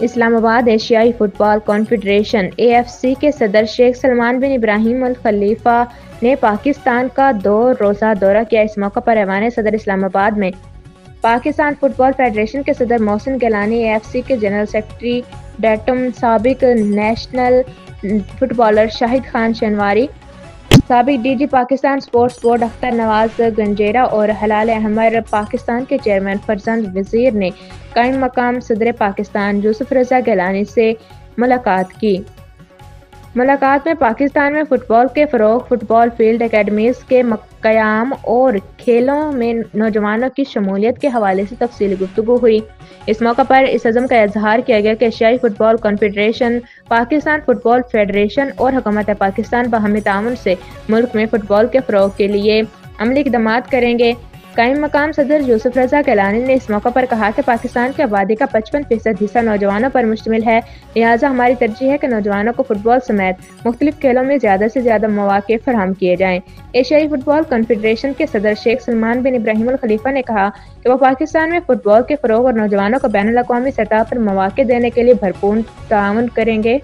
اسلام آباد ایشیائی فٹ بال confederation AFC کے صدر شیخ سلمان بن ابراہیم الخلیفہ نے پاکستان کا 2 روزہ دورہ کیا۔ اس موقع پر ایوان صدر اسلام آباد میں پاکستان فٹ بال فیڈریشن کے صدر محسن گیلانی، AFC کے جنرل سیکرٹری ڈیٹم، سابق national footballer Shahid Khan Shinwari, سابق DG Pakistan sports board Akhtar Nawaz Ganjera اور ہلال احمر پاکستان کے چیئرمین فرزند وزیر نے قائم مقام صدر پاکستان یوسف رضا گیلانی سے ملاقات کی۔ ملاقات میں پاکستان میں فٹ بال کے فروغ، فٹ بال فیلڈ اکیڈمیز کے قیام اور کھیلوں میں نوجوانوں کی شمولیت کے حوالے سے تفصیلی گفتگو ہوئی۔ اس موقع پر اس عزم کا اظہار کیا گیا کہ ایشیائی فٹ بال کانفیڈریشن، پاکستان فٹ بال فیڈریشن اور حکومت پاکستان باہمی تعاون سے ملک میں فٹ بال کے فروغ کے لیے عملی اقدامات کریں گے۔ قائم مقام صدر یوسف رضا گیلانی نے اس موقع پر کہا کہ پاکستان کی آبادی کا 55% حصہ نوجوانوں پر مشتمل ہے، لہٰذا ہماری ترجیح ہے کہ نوجوانوں کو فٹ بال سمیت مختلف کھیلوں میں زیادہ سے زیادہ مواقع فراہم کیے جائیں۔ ایشیائی فٹ بال کانفیڈریشن کے صدر شیخ سلمان بن ابراہیم الخلیفہ نے کہا کہ وہ پاکستان میں فٹ بال کے فروغ اور نوجوانوں کو بین الاقوامی سطح پر مواقع دینے کے لیے بھرپور تعاون کریں گے۔